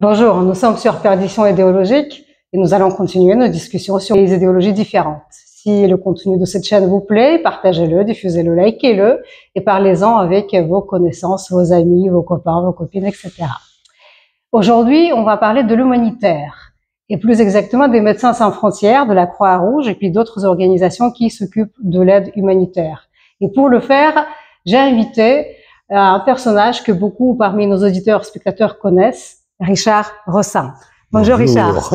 Bonjour, nous sommes sur Perdition idéologique et nous allons continuer nos discussions sur les idéologies différentes. Si le contenu de cette chaîne vous plaît, partagez-le, diffusez-le, likez-le et parlez-en avec vos connaissances, vos amis, vos copains, vos copines, etc. Aujourd'hui, on va parler de l'humanitaire et plus exactement des Médecins sans frontières, de la Croix-Rouge et puis d'autres organisations qui s'occupent de l'aide humanitaire. Et pour le faire, j'ai invité un personnage que beaucoup parmi nos auditeurs, spectateurs connaissent, Richard Rossin. Bonjour Richard.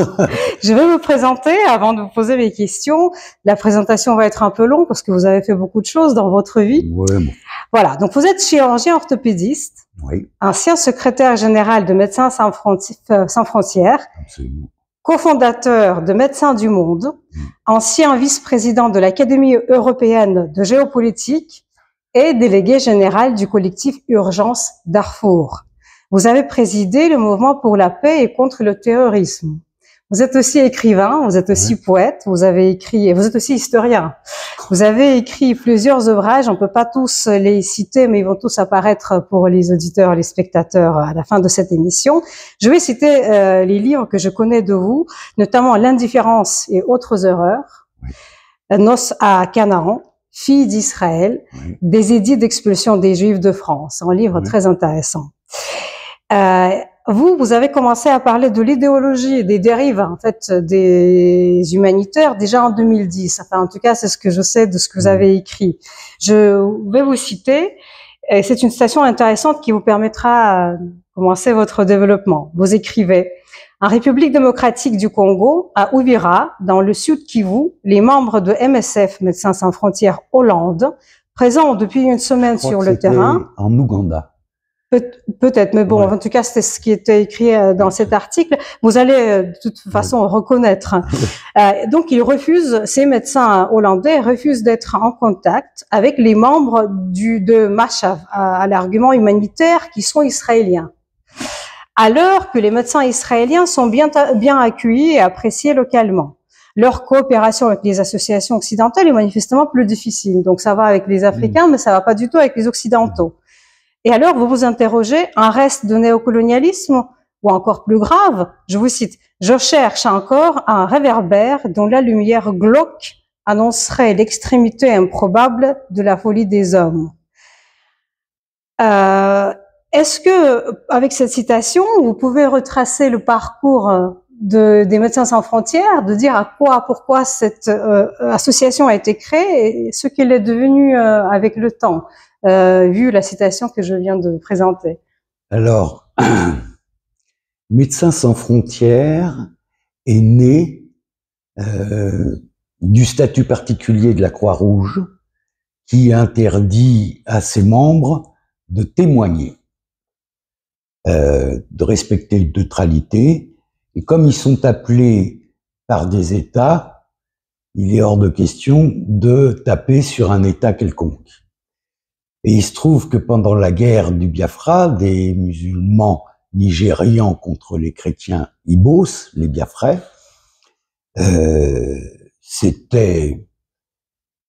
Je vais vous présenter avant de vous poser mes questions. La présentation va être un peu longue parce que vous avez fait beaucoup de choses dans votre vie. Oui. Voilà, donc vous êtes chirurgien orthopédiste, Oui. Ancien secrétaire général de Médecins sans frontières, Absolument. Cofondateur de Médecins du Monde, ancien vice-président de l'Académie européenne de géopolitique et délégué général du collectif Urgence Darfour. Vous avez présidé le mouvement pour la paix et contre le terrorisme. Vous êtes aussi écrivain, vous êtes aussi poète, vous avez écrit, et vous êtes aussi historien. Vous avez écrit plusieurs ouvrages, on peut pas tous les citer, mais ils vont tous apparaître pour les auditeurs, les spectateurs à la fin de cette émission. Je vais citer les livres que je connais de vous, notamment L'indifférence et autres erreurs, Noces à Canaan, Filles d'Israël, des édits d'expulsion des Juifs de France, un livre très intéressant. Vous avez commencé à parler de l'idéologie et des dérives, en fait, des humanitaires déjà en 2010. Enfin, en tout cas, c'est ce que je sais de ce que vous avez écrit. Je vais vous citer, et c'est une citation intéressante qui vous permettra de commencer votre développement. Vous écrivez: en République démocratique du Congo, à Uvira, dans le Sud Kivu, les membres de MSF, Médecins sans frontières Hollande, présents depuis une semaine sur le terrain. En Ouganda. Peut-être, mais bon, en tout cas, c'était ce qui était écrit dans cet article. Vous allez de toute façon reconnaître. Donc, ils refusent, ces médecins hollandais refusent d'être en contact avec les membres de Machav, à l'argument humanitaire, qui sont israéliens. Alors que les médecins israéliens sont bien accueillis et appréciés localement. Leur coopération avec les associations occidentales est manifestement plus difficile. Donc, ça va avec les Africains, mais ça va pas du tout avec les Occidentaux. Et alors, vous vous interrogez, un reste de néocolonialisme, ou encore plus grave, je vous cite, je cherche encore un réverbère dont la lumière glauque annoncerait l'extrémité improbable de la folie des hommes. Est-ce que, avec cette citation, vous pouvez retracer le parcours des Médecins sans frontières, de dire pourquoi cette association a été créée et ce qu'elle est devenue avec le temps? Vu la citation que je viens de présenter. Alors, Médecins sans frontières est né du statut particulier de la Croix-Rouge qui interdit à ses membres de témoigner, de respecter une neutralité. Et comme ils sont appelés par des États, il est hors de question de taper sur un État quelconque. Et il se trouve que pendant la guerre du Biafra, des musulmans nigérians contre les chrétiens Ibos, les Biafrais, c'était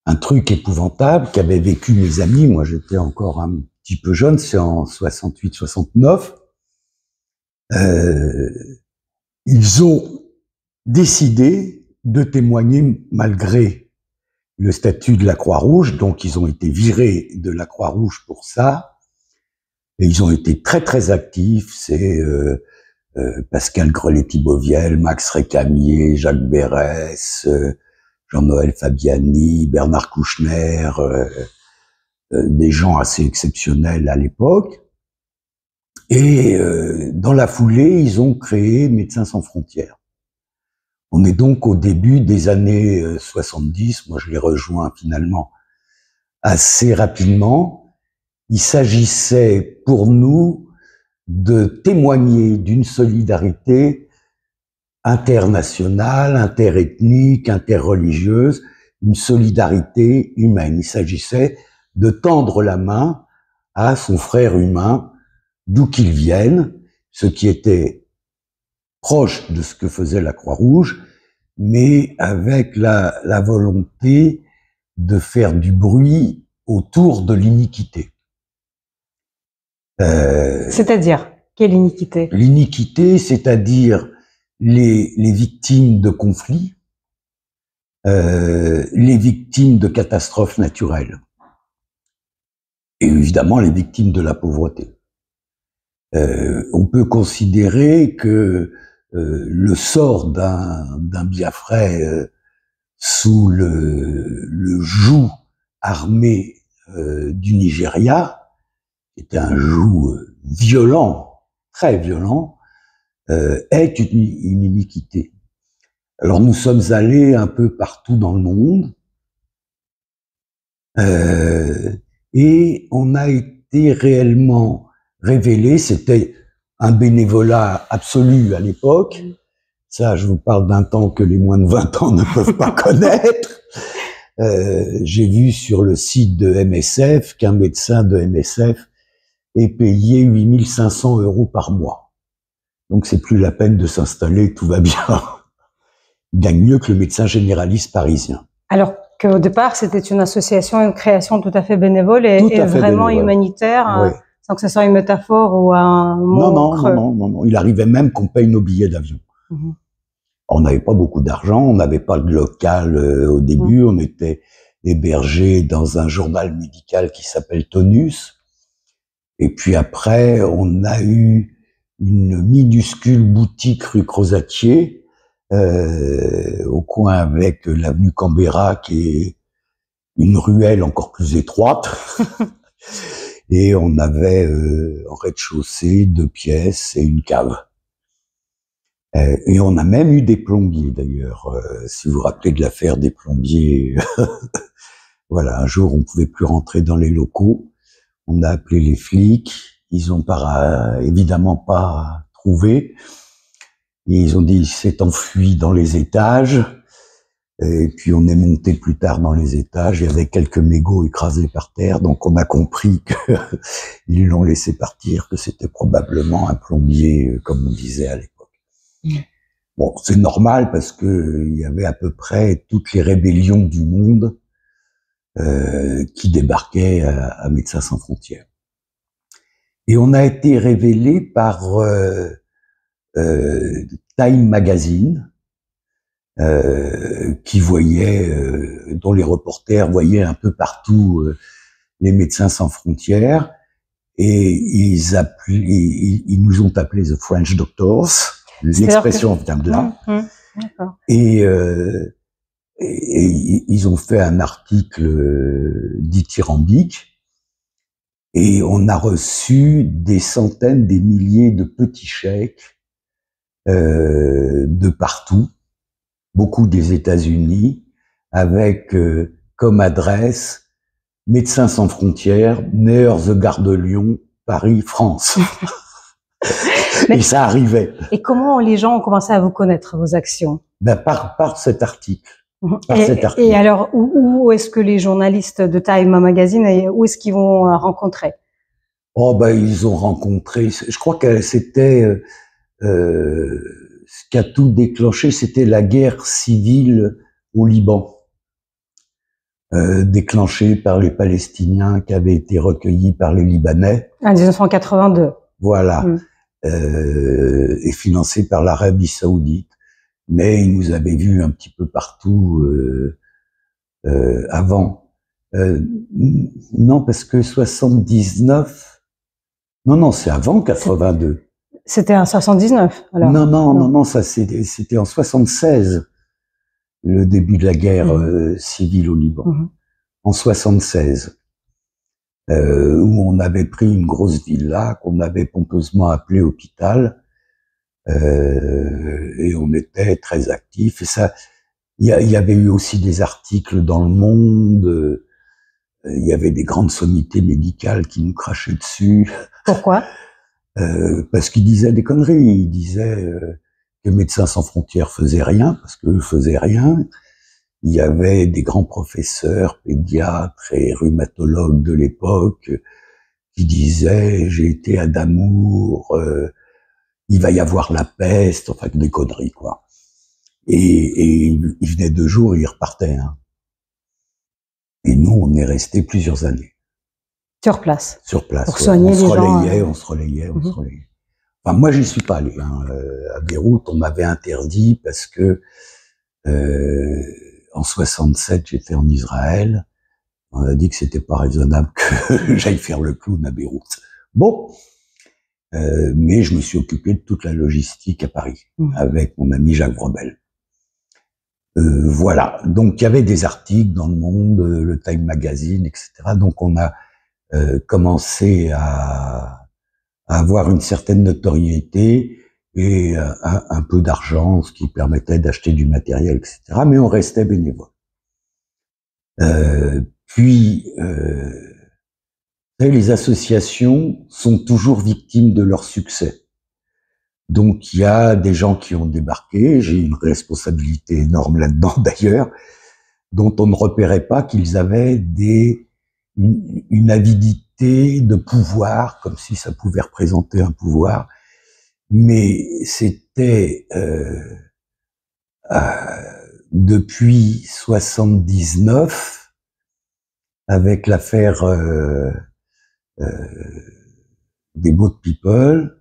un truc épouvantable qu'avaient vécu mes amis. Moi, j'étais encore un petit peu jeune, c'est en 68-69. Ils ont décidé de témoigner malgré le statut de la Croix-Rouge, donc ils ont été virés de la Croix-Rouge pour ça, et ils ont été très très actifs. C'est Pascal Grelet-Piboviel, Max Récamier, Jacques Berès, Jean-Noël Fabiani, Bernard Kouchner, des gens assez exceptionnels à l'époque. Et dans la foulée, ils ont créé Médecins sans frontières. On est donc au début des années 70, moi je les rejoins finalement assez rapidement. Il s'agissait pour nous de témoigner d'une solidarité internationale, interethnique, interreligieuse, une solidarité humaine. Il s'agissait de tendre la main à son frère humain, d'où qu'il vienne, ce qui était proche de ce que faisait la Croix-Rouge, mais avec la volonté de faire du bruit autour de l'iniquité. C'est-à-dire Quelle iniquité? L'iniquité, c'est-à-dire les victimes de conflits, les victimes de catastrophes naturelles et évidemment les victimes de la pauvreté. On peut considérer que le sort d'un Biafrais sous le joug armé du Nigeria, qui était un joug violent, très violent, est une iniquité. Alors nous sommes allés un peu partout dans le monde et on a été réellement révélé, c'était un bénévolat absolu à l'époque, ça je vous parle d'un temps que les moins de 20 ans ne peuvent pas connaître. J'ai vu sur le site de MSF qu'un médecin de MSF est payé 8 500 € par mois. Donc c'est plus la peine de s'installer, tout va bien. Il gagne mieux que le médecin généraliste parisien. Alors qu'au départ, c'était une association, une création tout à fait bénévole et vraiment bénévole. Humanitaire, oui. Sans que ce soit une métaphore ou un mot creux. Non. Il arrivait même qu'on paye nos billets d'avion. On n'avait pas beaucoup d'argent, on n'avait pas de local au début, on était hébergé dans un journal médical qui s'appelle Tonus. Et puis après, on a eu une minuscule boutique rue Crozatier, au coin avec l'avenue Canberra, qui est une ruelle encore plus étroite. Et on avait en rez-de-chaussée 2 pièces et une cave. Et on a même eu des plombiers d'ailleurs, si vous vous rappelez de l'affaire des plombiers. Voilà, un jour on pouvait plus rentrer dans les locaux, on a appelé les flics, ils ont évidemment pas trouvé, et ils ont dit il s'est enfui dans les étages, et puis on est monté plus tard dans les étages, il y avait quelques mégots écrasés par terre, donc on a compris qu'ils l'ont laissé partir, que c'était probablement un plombier, comme on disait à l'époque. Bon, c'est normal parce que il y avait à peu près toutes les rébellions du monde qui débarquaient à Médecins sans frontières. Et on a été révélé par Time Magazine, qui voyait, dont les reporters voyaient un peu partout les Médecins sans frontières, et ils nous ont appelés The French Doctors. L'expression vient de là. Et ils ont fait un article dithyrambique et on a reçu des centaines, des milliers de petits chèques de partout, beaucoup des États-Unis, avec comme adresse Médecins sans frontières, Neurs de Gare de Lyon, Paris, France. Et ça arrivait. Et comment les gens ont commencé à vous connaître, vos actions? Par cet article. Et alors, où est-ce que les journalistes de Time Magazine, où est-ce qu'ils vont rencontrer? Oh, ils ont rencontré, je crois que c'était, ce qui a tout déclenché, c'était la guerre civile au Liban, déclenchée par les Palestiniens qui avaient été recueillis par les Libanais. En 1982. Voilà. Et financée par l'Arabie Saoudite. Mais ils nous avaient vus un petit peu partout avant. Non, parce que 79... Non, c'est avant 82. C'était en 79, alors? Non, ça c'était en 76, le début de la guerre civile au Liban. En 76. Où on avait pris une grosse villa qu'on avait pompeusement appelée hôpital, et on était très actifs. Et ça, il y avait eu aussi des articles dans Le Monde. Il y avait des grandes sommités médicales qui nous crachaient dessus. Pourquoi? Parce qu'ils disaient des conneries. Ils disaient que Médecins sans frontières faisaient rien, parce qu'eux faisaient rien. Il y avait des grands professeurs, pédiatres et rhumatologues de l'époque qui disaient « j'ai été à Damour, il va y avoir la peste », enfin des conneries quoi. Et ils venaient 2 jours et ils repartaient. Et nous, on est restés plusieurs années. Sur place. Sur place. Pour soigner les gens. On se relayait. Enfin, moi, j'y suis pas allé. Hein. À Beyrouth, on m'avait interdit parce que en 67, j'étais en Israël. On a dit que c'était pas raisonnable que j'aille faire le clown à Beyrouth. Bon, mais je me suis occupé de toute la logistique à Paris avec mon ami Jacques Vrebel. Voilà. Donc il y avait des articles dans Le Monde, le Time Magazine, etc. Donc on a commencé à avoir une certaine notoriété et un peu d'argent, ce qui permettait d'acheter du matériel, etc. Mais on restait bénévole. Puis, les associations sont toujours victimes de leur succès. Donc, il y a des gens qui ont débarqué, j'ai une responsabilité énorme là-dedans d'ailleurs, dont on ne repérait pas qu'ils avaient une avidité de pouvoir, comme si ça pouvait représenter un pouvoir, mais c'était depuis 79, avec l'affaire des Boat People,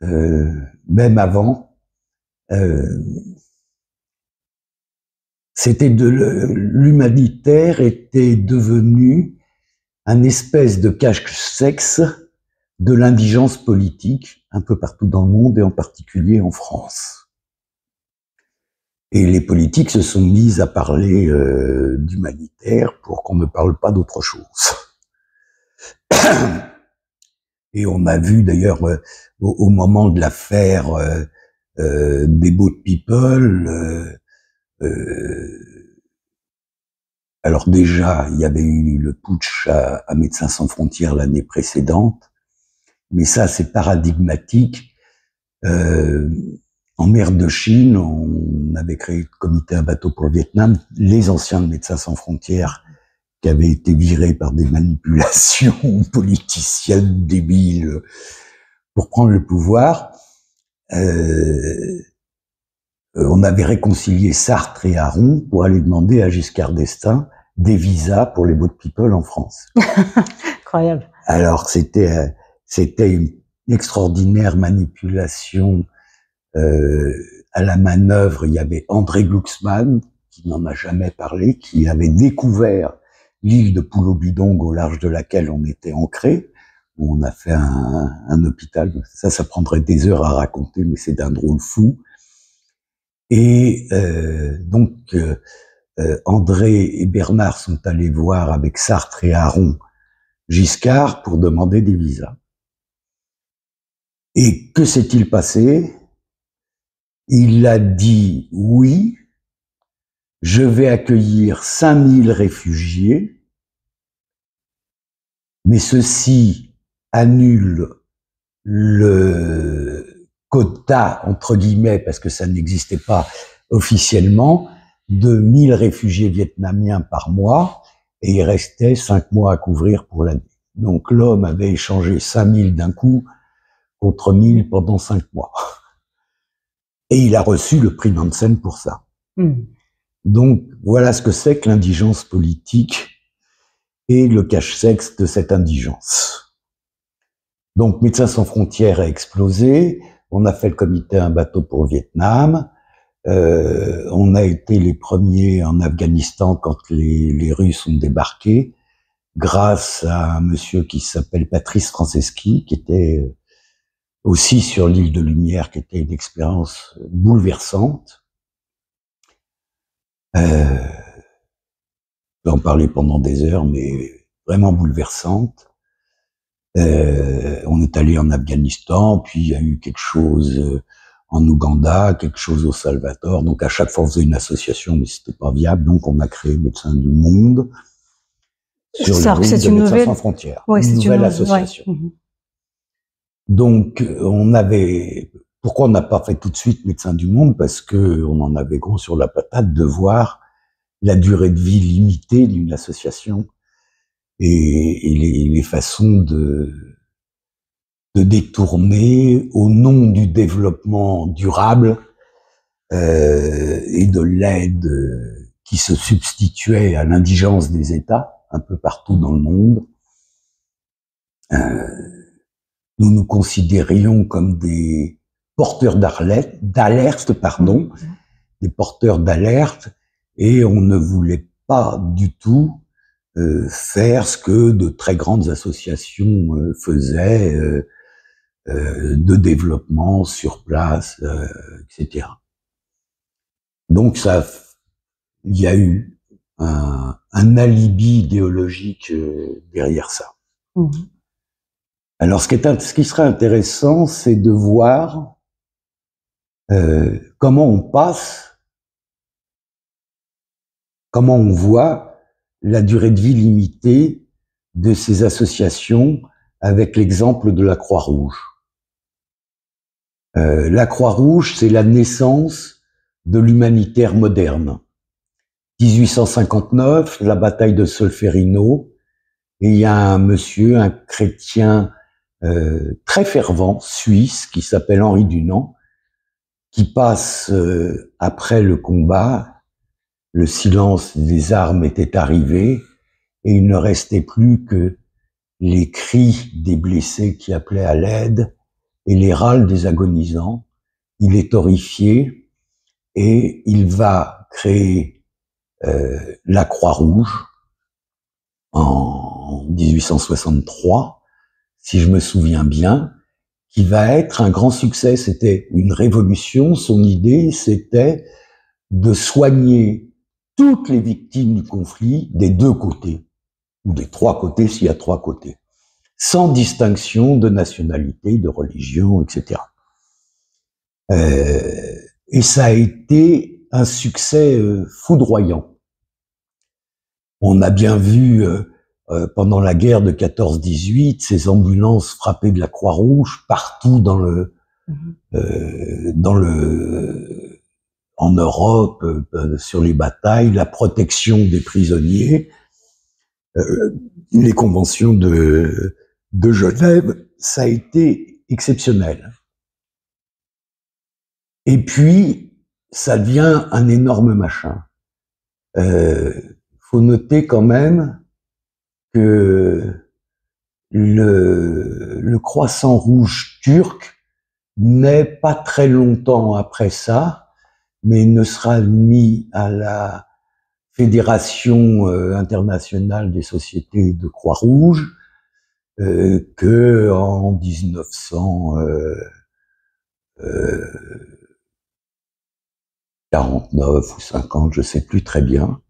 même avant, c'était l'humanitaire était devenu un espèce de cache-sexe de l'indigence politique un peu partout dans le monde et en particulier en France. Et les politiques se sont mis à parler d'humanitaire pour qu'on ne parle pas d'autre chose. Et on a vu d'ailleurs au moment de l'affaire des Boat People, alors déjà, il y avait eu le putsch à Médecins sans frontières l'année précédente, mais ça c'est paradigmatique. En mer de Chine, on avait créé le comité Un bateau pour le Vietnam, les anciens de Médecins sans frontières qui avaient été virés par des manipulations politiciennes débiles pour prendre le pouvoir. On avait réconcilié Sartre et Aron pour aller demander à Giscard d'Estaing des visas pour les Boat People en France. Incroyable. Alors c'était une extraordinaire manipulation. À la manœuvre, il y avait André Glucksmann, qui n'en a jamais parlé, qui avait découvert l'île de Pulo-Bidong au large de laquelle on était ancré, où on a fait un hôpital. Ça prendrait des heures à raconter, mais c'est d'un drôle fou. Et donc, André et Bernard sont allés voir avec Sartre et Aron Giscard pour demander des visas. Et que s'est-il passé? Il a dit oui, je vais accueillir 5000 réfugiés, mais ceci annule le quota, entre guillemets, parce que ça n'existait pas officiellement, de 1000 réfugiés vietnamiens par mois, et il restait 5 mois à couvrir pour l'année. Donc l'homme avait échangé 5000 d'un coup contre 1000 pendant 5 mois. Et il a reçu le prix Nansen pour ça. Donc, voilà ce que c'est que l'indigence politique et le cache-sexe de cette indigence. Donc, Médecins sans frontières a explosé. On a fait le comité Un bateau pour le Vietnam. On a été les premiers en Afghanistan quand les Russes ont débarqué, grâce à un monsieur qui s'appelle Patrice Franceschi, qui était aussi sur l'île de Lumière, qui était une expérience bouleversante. Je peux en parler pendant des heures, mais vraiment bouleversante. On est allé en Afghanistan, puis il y a eu quelque chose en Ouganda, quelque chose au Salvador. Donc à chaque fois, on faisait une association, mais c'était pas viable. Donc on a créé Médecins du Monde sur les routes de Médecins sans frontières. Ouais, une nouvelle association. Ouais. Donc, pourquoi on n'a pas fait tout de suite Médecins du Monde? Parce que on en avait gros sur la patate de voir la durée de vie limitée d'une association et les façons de détourner au nom du développement durable et de l'aide qui se substituait à l'indigence des États un peu partout dans le monde. nous nous considérions comme des porteurs d'alerte, pardon, des porteurs d'alerte, et on ne voulait pas du tout faire ce que de très grandes associations faisaient de développement sur place, etc. Donc il y a eu un alibi idéologique derrière ça. Alors, ce qui serait intéressant, c'est de voir comment on voit la durée de vie limitée de ces associations avec l'exemple de la Croix-Rouge. La Croix-Rouge, c'est la naissance de l'humanitaire moderne. 1859, la bataille de Solferino, et il y a un monsieur, un chrétien très fervent, suisse, qui s'appelle Henri Dunant, qui passe après le combat, le silence des armes était arrivé, et il ne restait plus que les cris des blessés qui appelaient à l'aide et les râles des agonisants. Il est horrifié et il va créer la Croix-Rouge en 1863, si je me souviens bien, qui va être un grand succès. C'était une révolution. Son idée, c'était de soigner toutes les victimes du conflit des deux côtés, ou des trois côtés s'il y a trois côtés, sans distinction de nationalité, de religion, etc. Et ça a été un succès foudroyant. On a bien vu pendant la guerre de 14-18 ces ambulances frappées de la Croix-Rouge partout en Europe, sur les batailles, la protection des prisonniers, les conventions de Genève, ça a été exceptionnel. Et puis, ça devient un énorme machin. Faut noter quand même que le Croissant Rouge turc n'est pas très longtemps après ça, mais ne sera mis à la Fédération internationale des sociétés de Croix-Rouge que en 1949 ou 50, je sais plus très bien.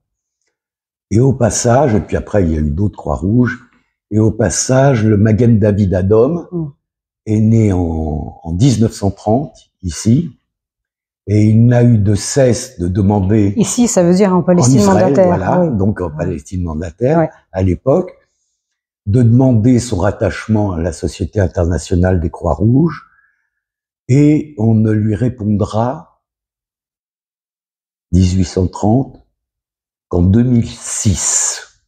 Et au passage, et puis après il y a eu d'autres Croix-Rouges, et au passage, le Magen David Adom est né en 1930, ici, et il n'a eu de cesse de demander... Ici, ça veut dire en Palestine mandataire. Voilà, oui. Donc en Palestine mandataire, ouais. À l'époque, de demander son rattachement à la Société internationale des Croix-Rouges, et on ne lui répondra, 1830, qu'en 2006.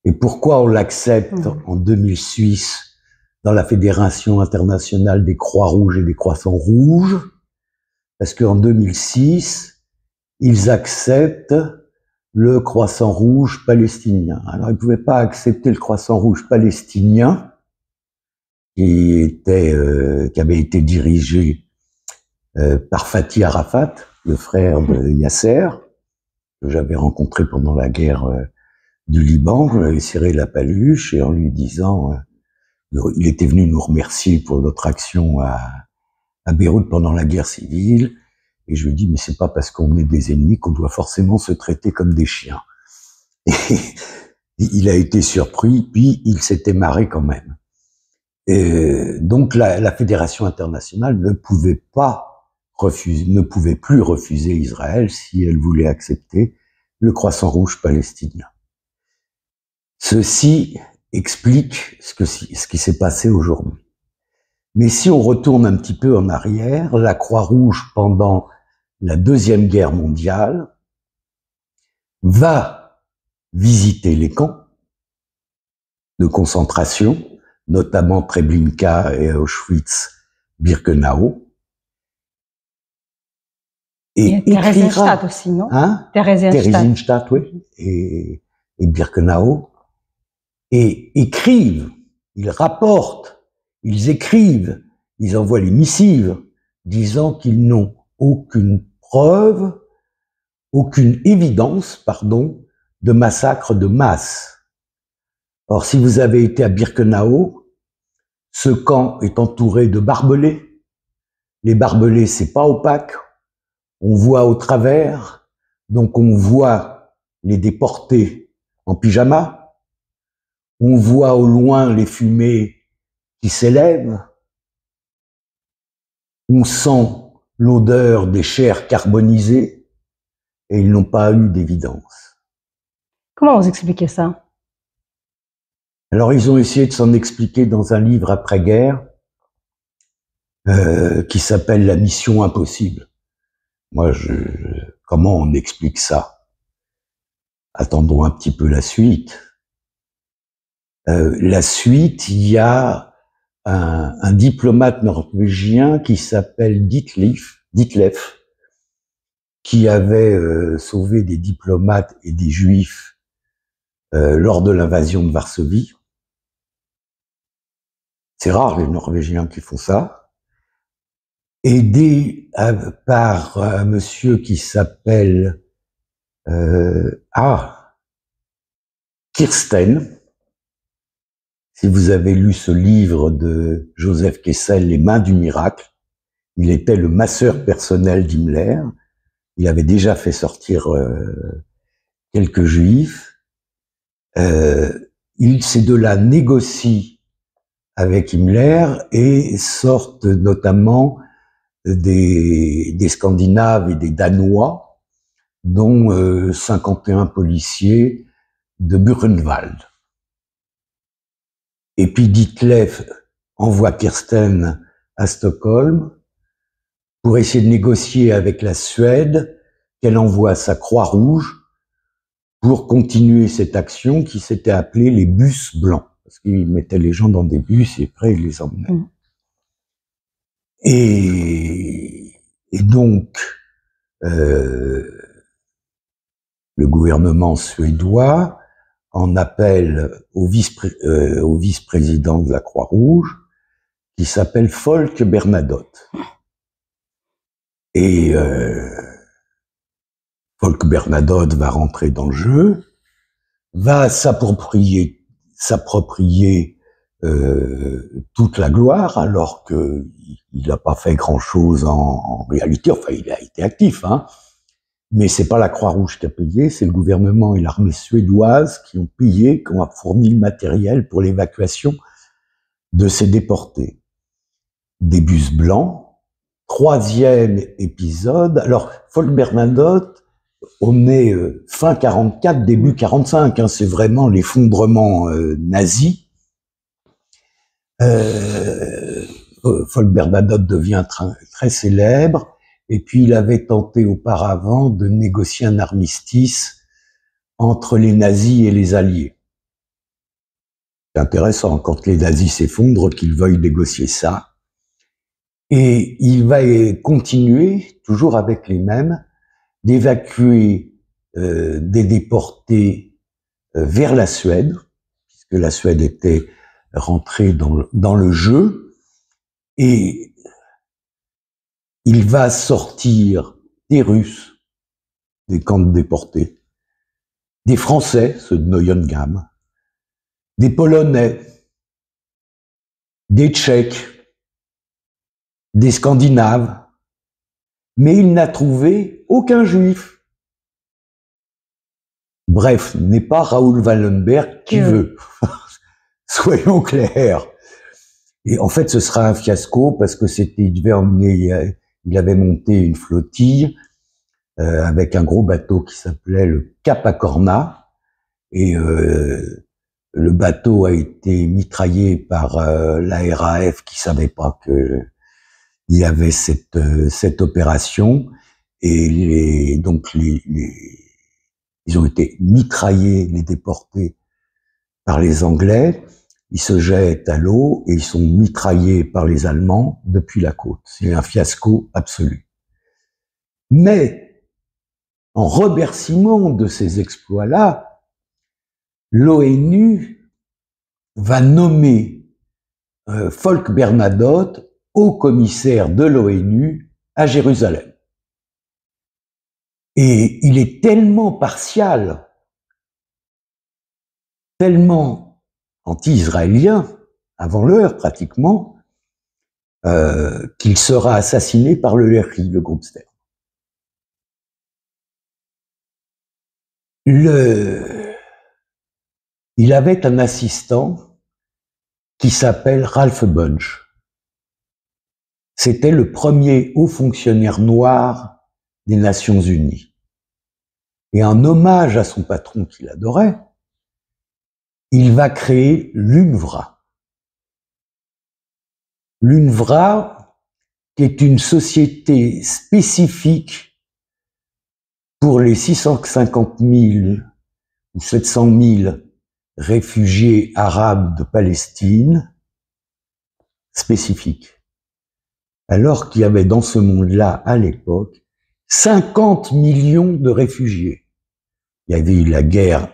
Et pourquoi on l'accepte en 2006 dans la Fédération internationale des Croix-Rouges et des Croissants Rouges? Parce qu'en 2006, ils acceptent le Croissant Rouge palestinien. Alors, ils ne pouvaient pas accepter le Croissant Rouge palestinien, qui avait été dirigé par Fatih Arafat, le frère de Yasser, que j'avais rencontré pendant la guerre du Liban. Je lui avais serré la paluche et en lui disant, il était venu nous remercier pour notre action à Beyrouth pendant la guerre civile, et je lui dis, mais c'est pas parce qu'on est des ennemis qu'on doit forcément se traiter comme des chiens. Et il a été surpris, puis il s'était marré quand même. Et donc la Fédération internationale ne pouvait plus refuser Israël si elle voulait accepter le Croissant Rouge palestinien. Ceci explique ce qui s'est passé aujourd'hui. Mais si on retourne un petit peu en arrière, la Croix-Rouge, pendant la Deuxième Guerre mondiale, va visiter les camps de concentration, notamment Treblinka et Auschwitz-Birkenau. Et Theresienstadt aussi, non? Hein? Theresienstadt, oui. Et Birkenau. Et écrivent, ils rapportent ils écrivent, ils envoient les missives, disant qu'ils n'ont aucune preuve, aucune évidence, pardon, de massacre de masse. Or, si vous avez été à Birkenau, ce camp est entouré de barbelés. Les barbelés, c'est pas opaque. On voit au travers. Donc, on voit les déportés en pyjama. On voit au loin les fumées qui s'élèvent. On sent l'odeur des chairs carbonisées et ils n'ont pas eu d'évidence. Comment vous expliquez ça? Alors, ils ont essayé de s'en expliquer dans un livre après-guerre qui s'appelle La mission impossible. Moi, comment on explique ça? Attendons un petit peu la suite. La suite, il y a un diplomate norvégien qui s'appelle Ditlev, qui avait sauvé des diplomates et des juifs lors de l'invasion de Varsovie. C'est rare les Norvégiens qui font ça. Aidé par un monsieur qui s'appelle Kirsten. Si vous avez lu ce livre de Joseph Kessel, Les mains du miracle, il était le masseur personnel d'Himmler. Il avait déjà fait sortir quelques juifs. Ces deux-là négocient avec Himmler et sortent notamment des Scandinaves et des Danois, dont 51 policiers de Buchenwald. Et puis Ditlev envoie Kirsten à Stockholm pour essayer de négocier avec la Suède qu'elle envoie sa Croix-Rouge pour continuer cette action qui s'était appelée les bus blancs. Parce qu'ils mettaient les gens dans des bus et après ils les emmenaient. Et donc, le gouvernement suédois en appelle au vice-président de la Croix-Rouge, qui s'appelle Folke Bernadotte. Et Folke Bernadotte va rentrer dans le jeu, va s'approprier toute la gloire, alors que il n'a pas fait grand-chose en réalité. Enfin, il a été actif, hein. Mais c'est pas la Croix-Rouge qui a payé, c'est le gouvernement et l'armée suédoise qui ont payé, qui ont fourni le matériel pour l'évacuation de ces déportés. Des bus blancs. Troisième épisode. Alors, Folke Bernadotte, on est fin 44, début 45, hein, c'est vraiment l'effondrement nazi. Folke Bernadotte devient très célèbre. Et puis, il avait tenté auparavant de négocier un armistice entre les nazis et les alliés. C'est intéressant, quand les nazis s'effondrent, qu'ils veuillent négocier ça. Et il va continuer, toujours avec les mêmes, d'évacuer des déportés vers la Suède, puisque la Suède était rentrée dans le jeu. Et il va sortir des Russes, des camps de déportés, des Français, ceux de Neuengamme, des Polonais, des Tchèques, des Scandinaves, mais il n'a trouvé aucun Juif. Bref, n'est pas Raoul Wallenberg qui veut. Soyons clairs. Et en fait, ce sera un fiasco parce que il avait monté une flottille avec un gros bateau qui s'appelait le Cap à Corna, et le bateau a été mitraillé par la RAF qui savait pas que il y avait cette opération, et donc ils ont été mitraillés, les déportés, par les Anglais. Ils se jettent à l'eau et ils sont mitraillés par les Allemands depuis la côte. C'est un fiasco absolu. Mais, en remerciement de ces exploits-là, l'ONU va nommer Folke Bernadotte, haut commissaire de l'ONU à Jérusalem. Et il est tellement partial, tellement anti-israélien, avant l'heure pratiquement, qu'il sera assassiné par le LRI, le groupe Stern. Il avait un assistant qui s'appelle Ralph Bunche. C'était le premier haut fonctionnaire noir des Nations Unies. Et en hommage à son patron qu'il adorait, il va créer l'UNRWA. L'UNRWA, qui est une société spécifique pour les 650 000 ou 700 000 réfugiés arabes de Palestine, spécifique. Alors qu'il y avait dans ce monde-là, à l'époque, 50 millions de réfugiés. Il y avait eu la guerre,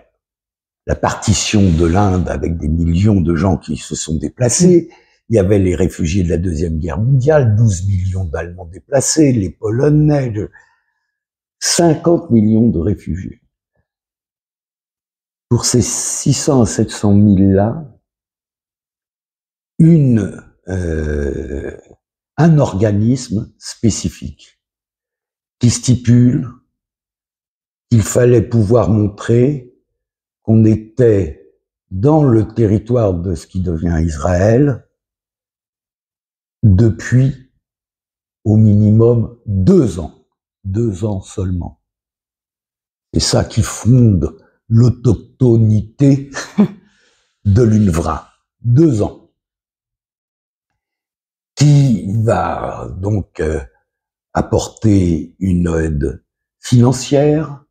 la partition de l'Inde avec des millions de gens qui se sont déplacés. Il y avait les réfugiés de la Deuxième Guerre mondiale, 12 millions d'Allemands déplacés, les Polonais, 50 millions de réfugiés. Pour ces 600 à 700 000-là, un organisme spécifique qui stipule qu'il fallait pouvoir montrer qu'on était dans le territoire de ce qui devient Israël depuis au minimum 2 ans. 2 ans seulement. C'est ça qui fonde l'autochtonité de l'UNRWA. 2 ans. Qui va donc apporter une aide financière,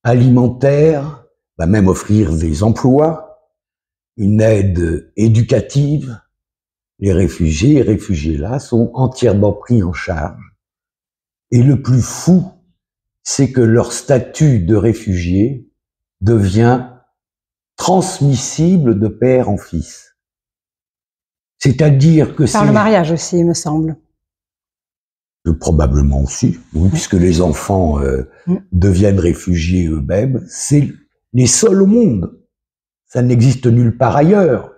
alimentaire, va même offrir des emplois, une aide éducative. Les réfugiés là sont entièrement pris en charge. Et le plus fou, c'est que leur statut de réfugié devient transmissible de père en fils. C'est-à-dire que par le mariage aussi, il me semble. Probablement aussi, oui, puisque les enfants deviennent réfugiés eux-mêmes. C'est les seuls au monde. Ça n'existe nulle part ailleurs.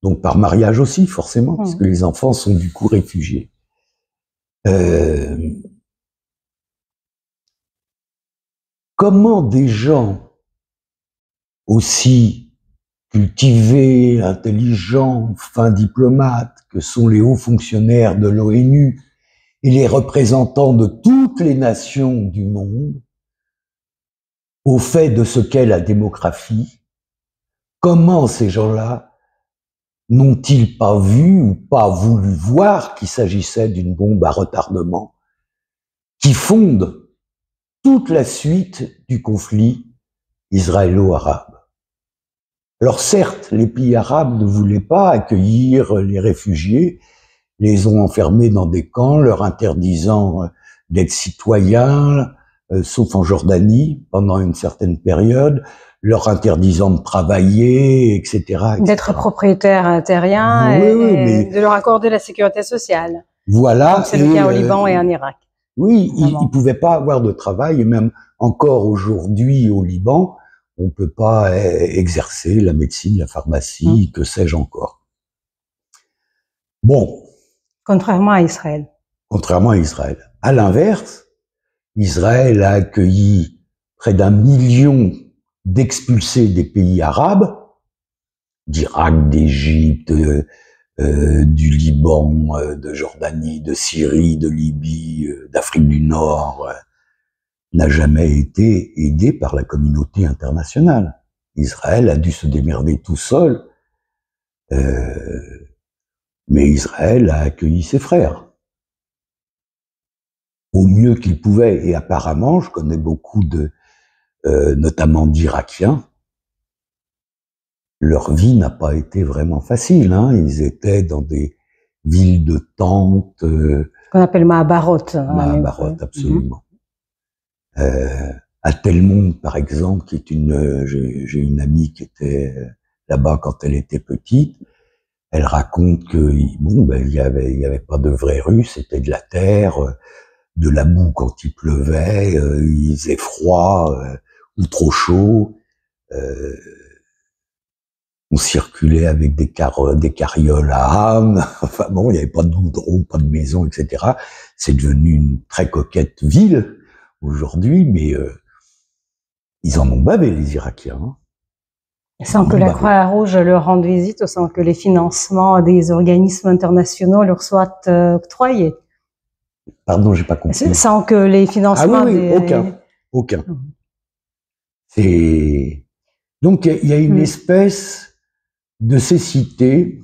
Donc par mariage aussi, forcément, puisque les enfants sont du coup réfugiés. Comment des gens aussi cultivés, intelligents, fins diplomates, que sont les hauts fonctionnaires de l'ONU et les représentants de toutes les nations du monde, au fait de ce qu'est la démographie, comment ces gens-là n'ont-ils pas vu ou pas voulu voir qu'il s'agissait d'une bombe à retardement qui fonde toute la suite du conflit israélo-arabe? Alors certes, les pays arabes ne voulaient pas accueillir les réfugiés, les ont enfermés dans des camps, leur interdisant d'être citoyens, sauf en Jordanie, pendant une certaine période, leur interdisant de travailler, etc. D'être propriétaire terrien et de leur accorder la sécurité sociale. Voilà. C'est le cas au Liban et en Irak. Oui, ils ne pouvaient pas avoir de travail, et même encore aujourd'hui au Liban, on ne peut pas exercer la médecine, la pharmacie, que sais-je encore. Bon. Contrairement à Israël. Contrairement à Israël. À l'inverse, Israël a accueilli près d'1 million d'expulsés des pays arabes, d'Irak, d'Égypte, du Liban, de Jordanie, de Syrie, de Libye, d'Afrique du Nord, n'a jamais été aidé par la communauté internationale. Israël a dû se démerder tout seul, mais Israël a accueilli ses frères au mieux qu'il pouvait. Et apparemment, je connais beaucoup notamment d'Irakiens, leur vie n'a pas été vraiment facile. Hein. Ils étaient dans des villes de tentes. Ce qu'on appelle Mahabarot. Mahabarot, absolument. À Telmonde, par exemple, qui est j'ai une amie qui était là-bas quand elle était petite. Elle raconte que bon, ben, il y avait pas de vraie rue, c'était de la terre, de la boue quand il pleuvait, il faisait froid ou trop chaud. On circulait avec des carrioles à âme. Enfin bon, il n'y avait pas de goudron, pas de maison, etc. C'est devenu une très coquette ville aujourd'hui, mais ils en ont bavé, les Irakiens. Hein. Sans que la Croix-Rouge leur rende visite, sans que les financements des organismes internationaux leur soient octroyés. Pardon, j'ai pas compris. Sans que les financements aucun. C'est donc il y a une espèce de cécité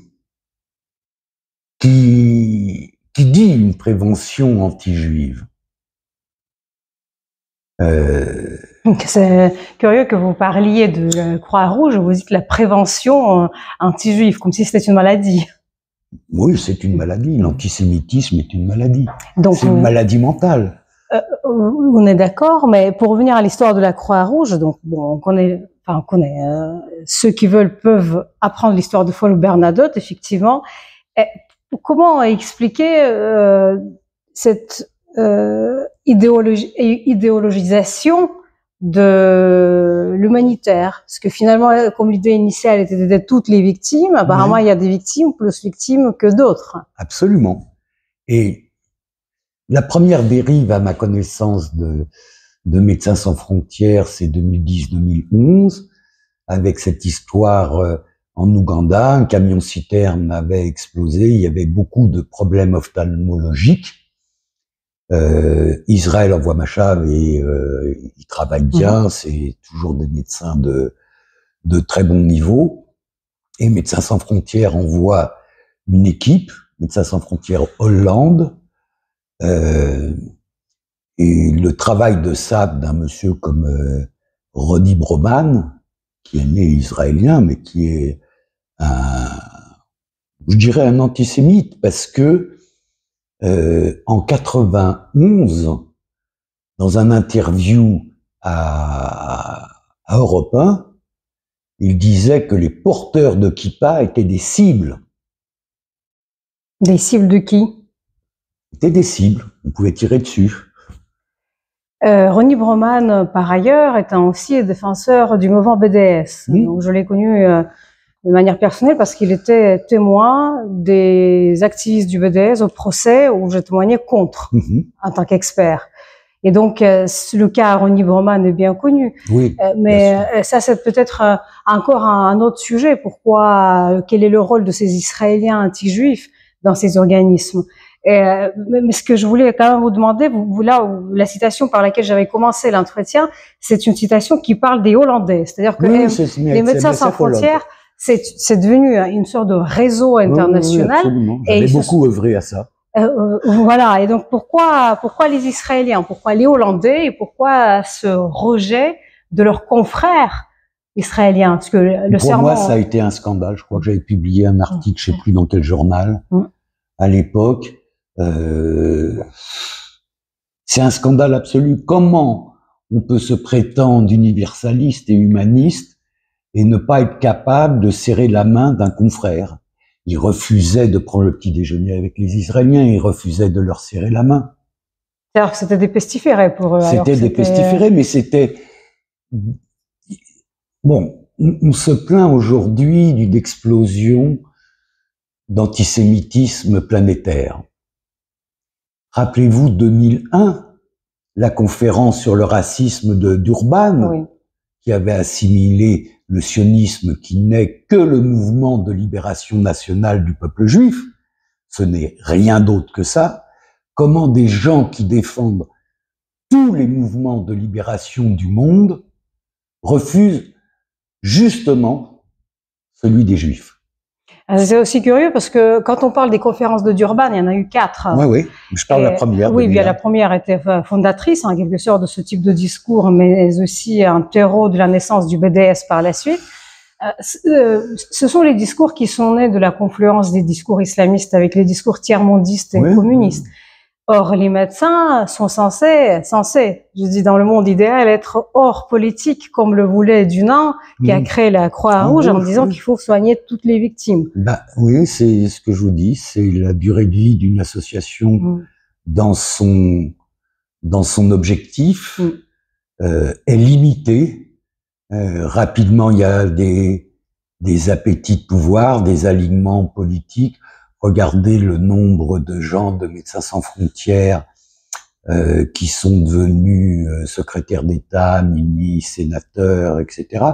qui dit une prévention anti-juive. C'est curieux que vous parliez de la Croix-Rouge, vous dites la prévention anti-juive, comme si c'était une maladie. Oui, c'est une maladie. L'antisémitisme est une maladie. C'est une maladie mentale. On est d'accord, mais pour revenir à l'histoire de la Croix-Rouge, donc bon, on connaît ceux qui veulent peuvent apprendre l'histoire de Folle Bernadotte, effectivement. Et comment expliquer cette idéologisation de l'humanitaire? Parce que finalement, comme l'idée initiale était d'aider toutes les victimes, apparemment il y a des victimes plus victimes que d'autres. Absolument. Et la première dérive, à ma connaissance, de Médecins sans frontières, c'est 2010-2011, avec cette histoire en Ouganda, un camion-citerne avait explosé, il y avait beaucoup de problèmes ophtalmologiques. Israël envoie Machav et il travaille bien, c'est toujours des médecins de très bon niveau. Et Médecins sans frontières envoie une équipe, Médecins sans frontières Hollande, et le travail de sape d'un monsieur comme Ronnie Broman, qui est né israélien, mais qui est je dirais un antisémite, parce que en 91, dans un interview à Europe 1, il disait que les porteurs de kippa étaient des cibles. Des cibles de qui? C'était des cibles, on pouvait tirer dessus. Ronnie Broman, par ailleurs, est aussi défenseur du mouvement BDS. Donc, je l'ai connu de manière personnelle parce qu'il était témoin des activistes du BDS au procès où j'ai témoigné contre en tant qu'expert. Et donc, le cas Ronnie Broman est bien connu. Oui, mais ça, c'est peut-être encore un autre sujet. Pourquoi, quel est le rôle de ces Israéliens anti-juifs dans ces organismes? Mais ce que je voulais quand même vous demander, la citation par laquelle j'avais commencé l'entretien, c'est une citation qui parle des Hollandais. C'est-à-dire que les Médecins sans frontières, c'est devenu une sorte de réseau international. Oui, j'avais beaucoup œuvré à ça. Voilà. Et donc, pourquoi les Israéliens? Pourquoi les Hollandais? Et pourquoi ce rejet de leurs confrères israéliens? Parce que le Pour moi, ça a été un scandale. Je crois que j'avais publié un article, je sais plus dans quel journal, à l'époque. C'est un scandale absolu. Comment on peut se prétendre universaliste et humaniste et ne pas être capable de serrer la main d'un confrère? Ils refusaient de prendre le petit déjeuner avec les Israéliens, ils refusaient de leur serrer la main. C'est-à-dire que c'était des pestiférés pour eux. C'était des pestiférés, mais c'était... Bon, on se plaint aujourd'hui d'une explosion d'antisémitisme planétaire. Rappelez-vous 2001, la conférence sur le racisme de Durban, qui avait assimilé le sionisme qui n'est que le mouvement de libération nationale du peuple juif. Ce n'est rien d'autre que ça. Comment des gens qui défendent tous les mouvements de libération du monde refusent justement celui des Juifs. C'est aussi curieux parce que quand on parle des conférences de Durban, il y en a eu 4. Oui, je parle de la première. Oui, bien la première était fondatrice en quelque sorte de ce type de discours, mais aussi un terreau de la naissance du BDS par la suite. Ce sont les discours qui sont nés de la confluence des discours islamistes avec les discours tiers-mondistes et communistes. Or, les médecins sont censés, je dis dans le monde idéal, être hors politique, comme le voulait Dunant, qui a créé la Croix-Rouge en disant qu'il faut soigner toutes les victimes. Bah, oui, c'est ce que je vous dis, c'est la durée de vie d'une association dans son objectif est limitée. Rapidement, il y a des appétits de pouvoir, des alignements politiques. Regardez le nombre de gens de Médecins sans frontières qui sont devenus secrétaires d'État, ministres, sénateurs, etc.,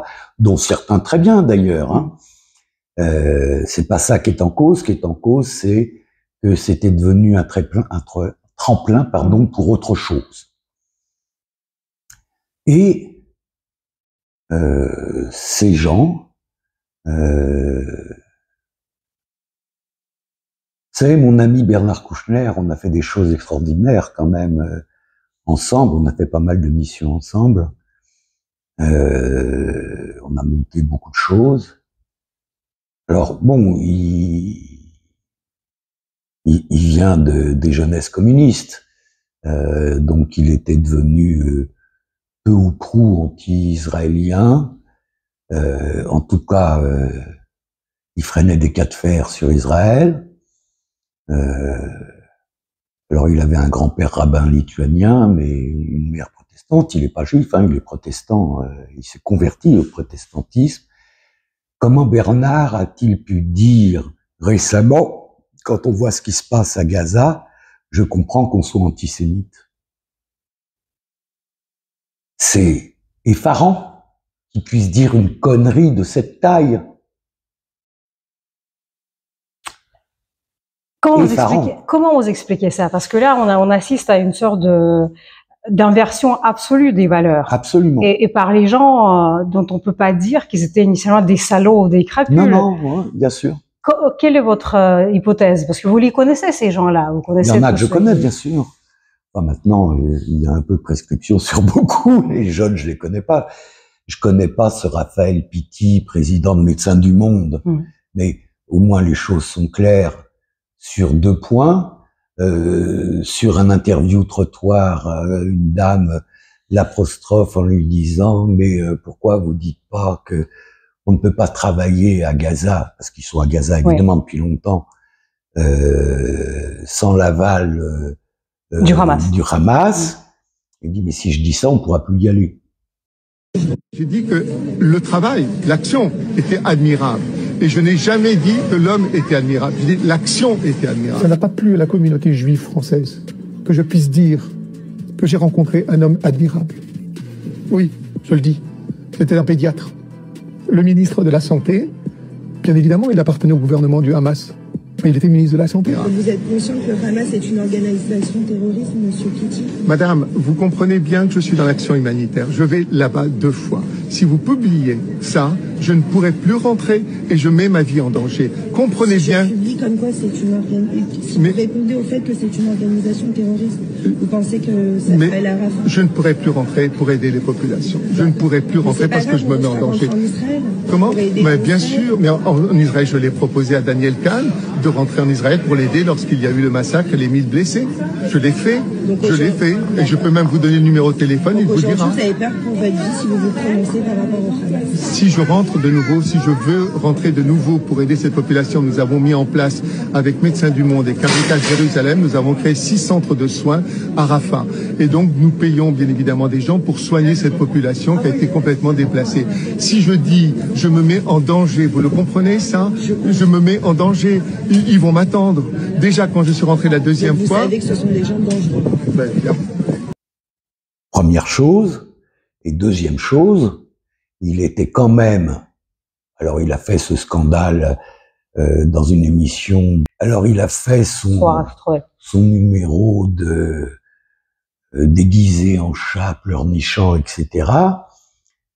dont certains très bien d'ailleurs. Hein. C'est pas ça qui est en cause. Ce qui est en cause, c'est que c'était devenu un tremplin, pardon, pour autre chose. Et ces gens, vous savez, mon ami Bernard Kouchner, on a fait des choses extraordinaires quand même ensemble. On a fait pas mal de missions ensemble. On a monté beaucoup de choses. Alors bon, il vient des jeunesses communistes, donc il était devenu peu ou prou anti-israélien. En tout cas, il freinait des cas de fer sur Israël. Alors il avait un grand-père rabbin lituanien, mais une mère protestante. Il n'est pas juif, hein, il est protestant. Il s'est converti au protestantisme. Comment Bernard a-t-il pu dire récemment, quand on voit ce qui se passe à Gaza, je comprends qu'on soit antisémite? C'est effarant qu'il puisse dire une connerie de cette taille. Comment vous expliquez ça? Parce que là, on assiste à une sorte d'inversion absolue des valeurs. Absolument. Et par les gens dont on peut pas dire qu'ils étaient initialement des salauds ou des crapules. Non, bien sûr. Quelle est votre hypothèse? Parce que vous les connaissez, ces gens-là. Vous connaissez. Il y en a que je connais, bien sûr. Enfin, maintenant, il y a un peu de prescription sur beaucoup. Les jeunes, je les connais pas. Je connais pas ce Raphaël Pitti, président de Médecins du Monde. Mais au moins, les choses sont claires sur 2 points. Sur un interview trottoir, une dame l'apostrophe en lui disant « Mais pourquoi vous dites pas que on ne peut pas travailler à Gaza ?» Parce qu'ils sont à Gaza, évidemment, depuis longtemps, sans l'aval du Hamas. Il dit « Mais si je dis ça, on pourra plus y aller. » J'ai dit que le travail, l'action était admirable. Et je n'ai jamais dit que l'homme était admirable. Je dis l'action était admirable. Ça n'a pas plu à la communauté juive française que je puisse dire que j'ai rencontré un homme admirable. Oui, je le dis. C'était un pédiatre. Le ministre de la Santé, bien évidemment, il appartenait au gouvernement du Hamas. Mais il était ministre de la Santé. Vous êtes conscient que le Hamas est une organisation terroriste, monsieur Pitti? Madame, vous comprenez bien que je suis dans l'action humanitaire. Je vais là-bas 2 fois. Si vous publiez ça, je ne pourrai plus rentrer et je mets ma vie en danger. Comprenez bien. Je publie comme quoi c'est une organisation. Si vous répondez au fait que c'est une organisation terroriste, vous pensez que ça serait la Rafah? Je ne pourrai plus rentrer pour aider les populations. Je ne pourrai plus rentrer parce que je me mets en danger. Comment? Mais bien sûr, mais en Israël, je l'ai proposé à Daniel Kahn de rentrer en Israël pour l'aider lorsqu'il y a eu le massacre et les 1000 blessés. Je l'ai fait. Je l'ai fait. Et je peux même vous donner le numéro de téléphone, il vous dira. Vous avez peur pour votre vie si vous vous prononcez par rapport au Hamas? Si je rentre de nouveau, si je veux rentrer de nouveau pour aider cette population, nous avons mis en place avec Médecins du Monde et Caritas Jérusalem, nous avons créé 6 centres de soins à Rafah. Et donc nous payons bien évidemment des gens pour soigner cette population qui a été complètement déplacée. Si je dis je me mets en danger, vous le comprenez ça? Je me mets en danger, ils vont m'attendre. Déjà quand je suis rentré la 2e fois... Vous savez que ce sont des gens dangereux. Ben, première chose. Et deuxième chose, il était quand même... Alors il a fait ce scandale dans une émission. Alors il a fait son numéro déguisé en chat, pleurnichant, etc.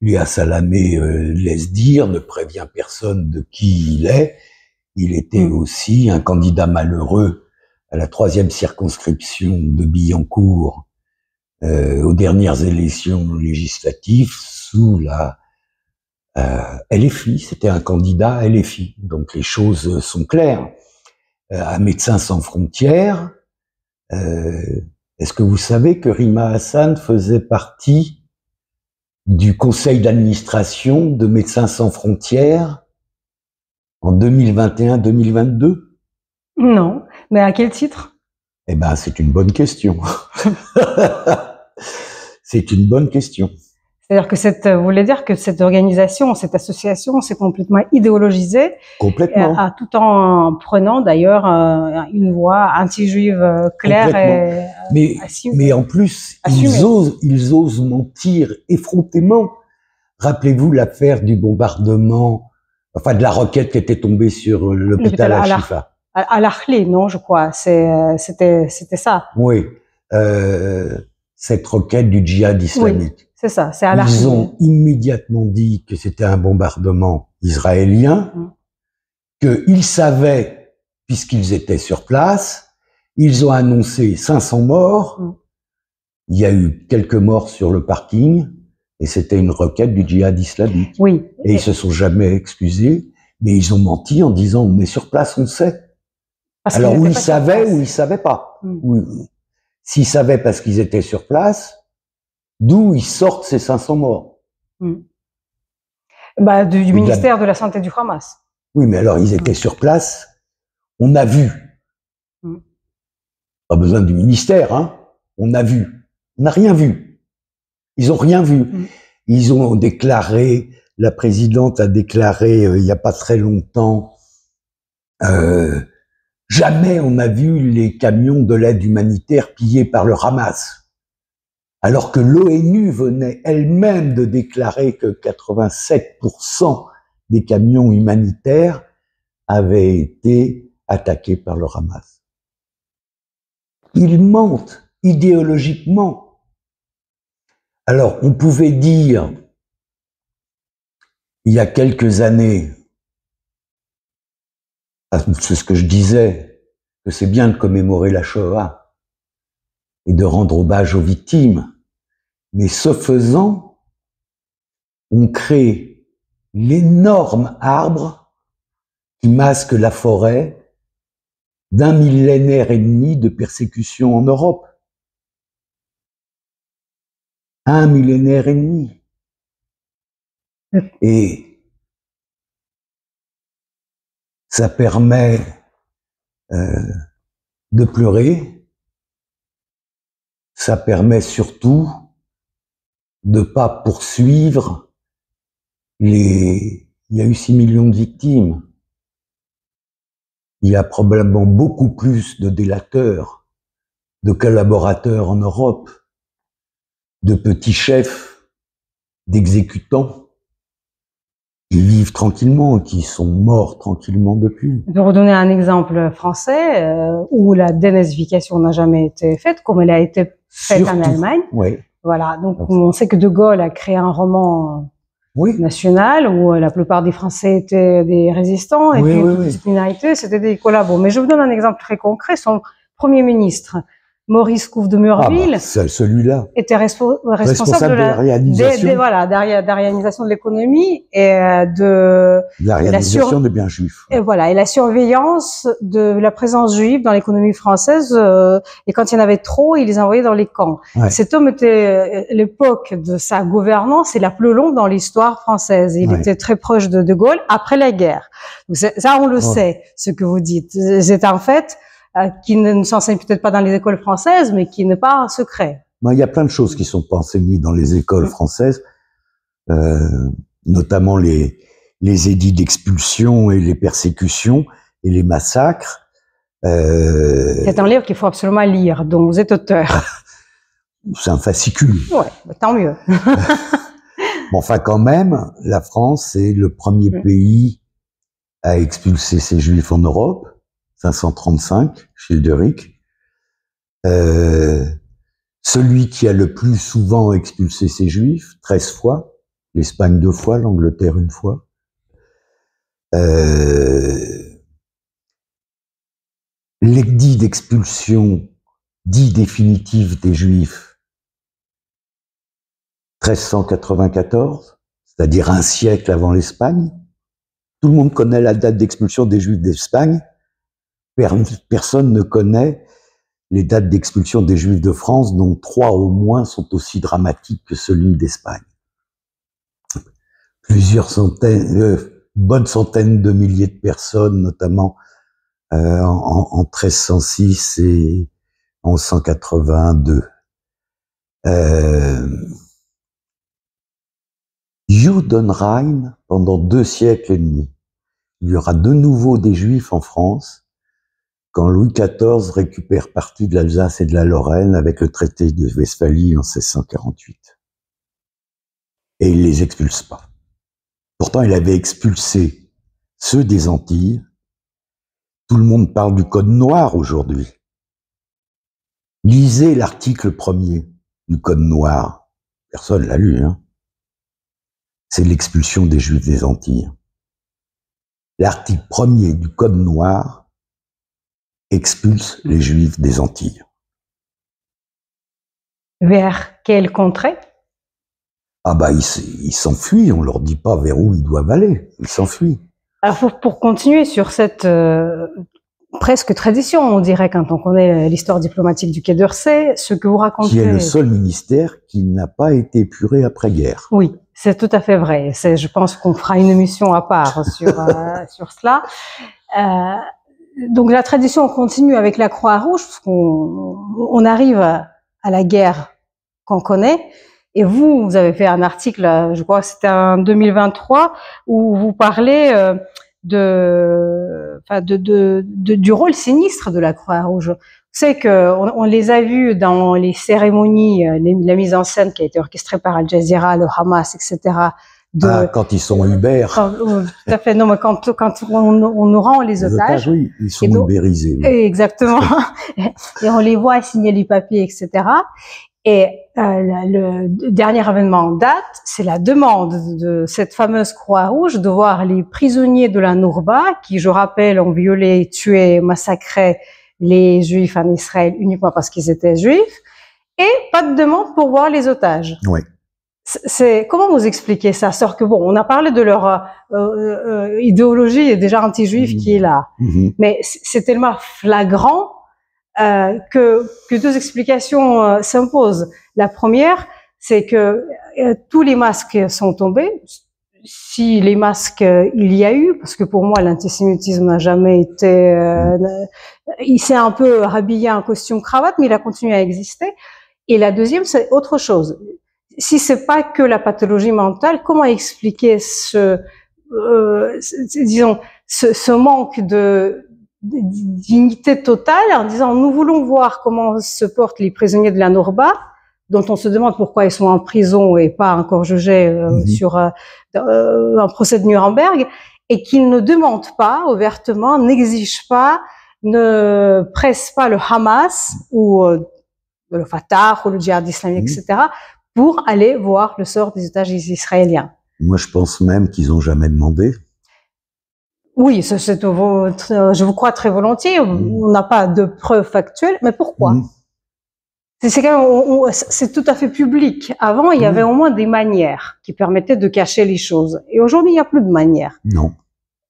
Léa Salamé laisse dire, ne prévient personne de qui il est. Il était aussi un candidat malheureux à la 3e circonscription de Billancourt aux dernières élections législatives sous la LFI. C'était un candidat à LFI. Donc les choses sont claires. À Médecins sans frontières, Est-ce que vous savez que Rima Hassan faisait partie du conseil d'administration de Médecins sans frontières en 2021-2022? Non, mais à quel titre? Eh ben, c'est une bonne question. C'est une bonne question. C'est-à-dire que vous voulez dire que cette organisation, cette association, s'est complètement idéologisée, Complètement. tout en prenant d'ailleurs une voix anti-juive claire et assumée. Mais en plus, ils osent mentir effrontément. Rappelez-vous l'affaire du bombardement, enfin de la roquette qui était tombée sur l'hôpital Al-Shifa. Al-Ahli, non, je crois. C'était ça. Oui. Cette roquette du djihad islamique. Oui, c'est ça, c'est Al-Ahli. Ils ont immédiatement dit que c'était un bombardement israélien, qu'ils savaient, puisqu'ils étaient sur place, ils ont annoncé 500 morts, il y a eu quelques morts sur le parking, et c'était une roquette du djihad islamique. Oui. Et ils se sont jamais excusés, mais ils ont menti en disant on est sur place, on sait. Alors ou ils savaient ou ils savaient pas. S'ils savaient parce qu'ils étaient sur place, d'où ils sortent ces 500 morts? Bah, du ministère de la Santé du Hamas. Oui, mais alors ils étaient sur place, on a vu. Pas besoin du ministère, hein. On a vu. On n'a rien vu. Ils ont rien vu. Ils ont déclaré, la présidente a déclaré il n'y a pas très longtemps, jamais on n'a vu les camions de l'aide humanitaire pillés par le Hamas. Alors que l'ONU venait elle-même de déclarer que 87% des camions humanitaires avaient été attaqués par le Hamas. Ils mentent idéologiquement. Alors, on pouvait dire, il y a quelques années, c'est ce que je disais, que c'est bien de commémorer la Shoah et de rendre hommage aux victimes. Mais ce faisant, on crée l'énorme arbre qui masque la forêt d'1 millénaire et demi de persécution en Europe. 1 millénaire et demi. Et ça permet de pleurer. Ça permet surtout de pas poursuivre il y a eu 6 millions de victimes. Il y a probablement beaucoup plus de délateurs, de collaborateurs en Europe, de petits chefs, d'exécutants qui vivent tranquillement, qui sont morts tranquillement depuis. Je vais redonner un exemple français où la dénazification n'a jamais été faite, comme elle a été faite en Allemagne. Oui. Voilà, donc on sait que De Gaulle a créé un roman national où la plupart des Français étaient des résistants et puis toutes les minorités c'était des collabos. Mais je vous donne un exemple très concret. Son premier ministre, Maurice Couve de Murville, celui-là était responsable de la réalisation de l'économie et de la réalisation des biens juifs. Et voilà, et la surveillance de la présence juive dans l'économie française. Et quand il y en avait trop, il les envoyait dans les camps. Ouais. Cet homme était, l'époque de sa gouvernance, est la plus longue dans l'histoire française. Il était très proche de De Gaulle après la guerre. Donc ça, on le sait, ce que vous dites. C'est en fait qui ne s'enseigne peut-être pas dans les écoles françaises, mais qui n'est pas un secret. Il y a plein de choses qui sont pas enseignées dans les écoles françaises, notamment les édits d'expulsion et les persécutions et les massacres. C'est un livre qu'il faut absolument lire, dont vous êtes auteur. C'est un fascicule. Ouais, bah, tant mieux. Bon, enfin, quand même, la France est le premier pays à expulser ses Juifs en Europe. 535, Childeric. Celui qui a le plus souvent expulsé ses Juifs, 13 fois. L'Espagne 2 fois, l'Angleterre 1 fois. L'édit d'expulsion dit définitive des Juifs, 1394, c'est-à-dire un siècle avant l'Espagne. Tout le monde connaît la date d'expulsion des Juifs d'Espagne. Personne ne connaît les dates d'expulsion des Juifs de France, dont 3 au moins sont aussi dramatiques que celui d'Espagne. Plusieurs centaines, bonnes centaines de milliers de personnes, notamment en 1306 et en 1182. Judenrein, pendant 2 siècles et demi. Il y aura de nouveau des Juifs en France quand Louis XIV récupère partie de l'Alsace et de la Lorraine avec le traité de Westphalie en 1648. Et il les expulse pas. Pourtant, il avait expulsé ceux des Antilles. Tout le monde parle du Code noir aujourd'hui. Lisez l'article 1er du Code noir. Personne l'a lu, hein. C'est l'expulsion des Juifs des Antilles. L'article 1er du Code noir expulse les Juifs des Antilles. Vers quelle contrée? Ah bah, ils s'enfuient, on leur dit pas vers où ils doivent aller, ils s'enfuient. Alors pour continuer sur cette presque tradition, on dirait, quand on connaît l'histoire diplomatique du Quai d'Orsay, ce que vous racontez... Qui est le seul ministère qui n'a pas été épuré après-guerre. Oui, c'est tout à fait vrai. Je pense qu'on fera une émission à part sur cela. Donc la tradition continue avec la Croix-Rouge, parce qu'on arrive à la guerre qu'on connaît. Et vous avez fait un article, je crois que c'était en 2023, où vous parlez du rôle sinistre de la Croix-Rouge. C'est que on les a vus dans les cérémonies, la mise en scène qui a été orchestrée par Al Jazeera, le Hamas, etc. Quand ils sont Uber. Tout à fait. Non, mais quand on nous rend les otages. Oui, ils sont ubérisés. Oui. Exactement. Et on les voit signer les papiers, etc. Et le dernier événement en date, c'est la demande de cette fameuse Croix-Rouge de voir les prisonniers de la Nourba, qui, je rappelle, ont violé, tué, massacré les Juifs en Israël uniquement parce qu'ils étaient Juifs, et pas de demande pour voir les otages. Oui. Comment vous expliquez ça? Sort que bon, on a parlé de leur idéologie déjà anti-juive qui est là, mais c'est tellement flagrant que 2 explications s'imposent. La première, c'est que tous les masques sont tombés. Si les masques il y a eu, parce que pour moi l'antisémitisme n'a jamais été, il s'est un peu habillé en costume cravate, mais il a continué à exister. Et la deuxième, c'est autre chose. Si c'est pas que la pathologie mentale, comment expliquer ce manque de dignité totale en disant nous voulons voir comment se portent les prisonniers de la Nourba, dont on se demande pourquoi ils sont en prison et pas encore jugés sur un procès de Nuremberg, et qu'ils ne demandent pas ouvertement, n'exigent pas, ne pressent pas le Hamas ou le Fatah ou le djihad islamique, etc., pour aller voir le sort des otages israéliens. Moi, je pense même qu'ils n'ont jamais demandé. Oui, je vous crois très volontiers. On n'a pas de preuves factuelles, mais pourquoi? C'est quand même, c'est tout à fait public. Avant, il y avait au moins des manières qui permettaient de cacher les choses. Et aujourd'hui, il n'y a plus de manières. Non.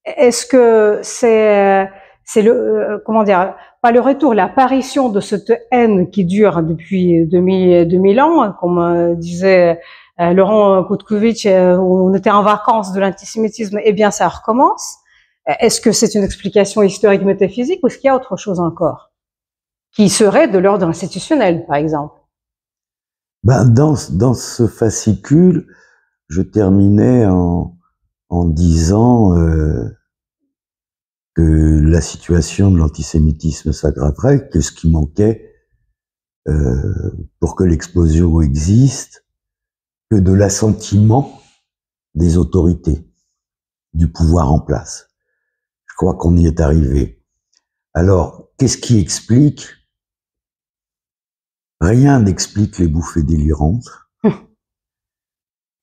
Est-ce que c'est comment dire, pas le retour, l'apparition de cette haine qui dure depuis 2000 ans, comme disait Laurent Koutkovic, on était en vacances de l'antisémitisme, eh bien ça recommence. Est-ce que c'est une explication historique métaphysique ou est-ce qu'il y a autre chose encore qui serait de l'ordre institutionnel, par exemple? Dans ce fascicule, je terminais en disant que la situation de l'antisémitisme s'aggraverait, que ce qui manquait pour que l'explosion existe, que de l'assentiment des autorités, du pouvoir en place. Je crois qu'on y est arrivé. Alors, qu'est-ce qui explique? Rien n'explique les bouffées délirantes.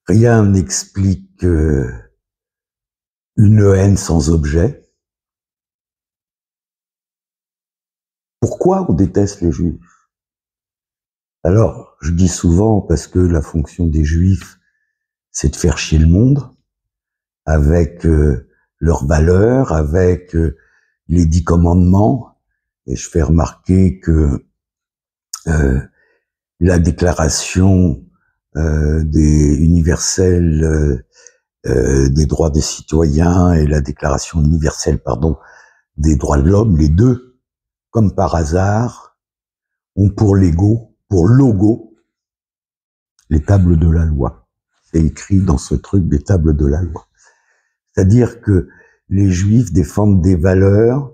Rien n'explique une haine sans objet. Pourquoi on déteste les Juifs? Alors, je dis souvent, parce que la fonction des Juifs, c'est de faire chier le monde, avec leurs valeurs, avec les 10 commandements, et je fais remarquer que la déclaration universelle des droits des citoyens et la déclaration universelle, des droits de l'homme, les deux, comme par hasard, ont pour logo, les tables de la loi. C'est écrit dans ce truc des tables de la loi. C'est-à-dire que les Juifs défendent des valeurs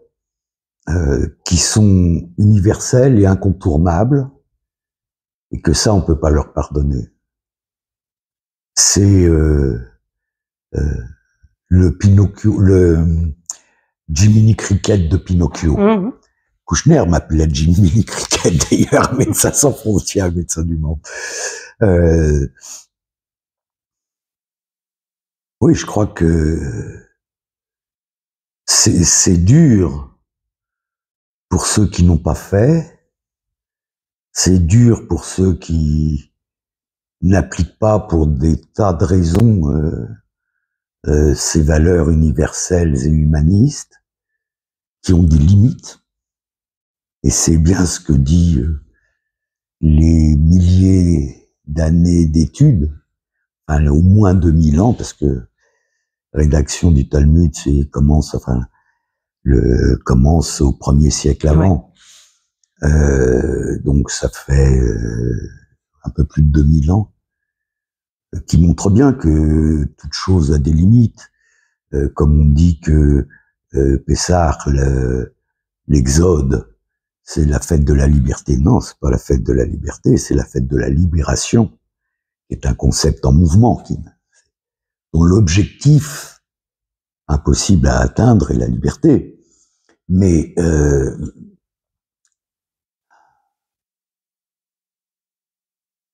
qui sont universelles et incontournables, et que ça, on peut pas leur pardonner. C'est le Jiminy Cricket de Pinocchio. Mmh. Kouchner m'appelait Jiminy Cricket d'ailleurs, Médecins sans frontières, Médecins du monde. Oui, je crois que c'est dur pour ceux qui n'ont pas fait, c'est dur pour ceux qui n'appliquent pas pour des tas de raisons ces valeurs universelles et humanistes, qui ont des limites. Et c'est bien ce que dit les milliers d'années d'études, enfin, au moins 2000 ans, parce que la rédaction du Talmud commence au 1er siècle avant. Ouais. Donc ça fait un peu plus de 2000 ans, qui montre bien que toute chose a des limites. Comme on dit que Pessah, l'Exode, c'est la fête de la liberté. Non, c'est pas la fête de la liberté, c'est la fête de la libération, qui est un concept en mouvement, dont l'objectif impossible à atteindre est la liberté. Mais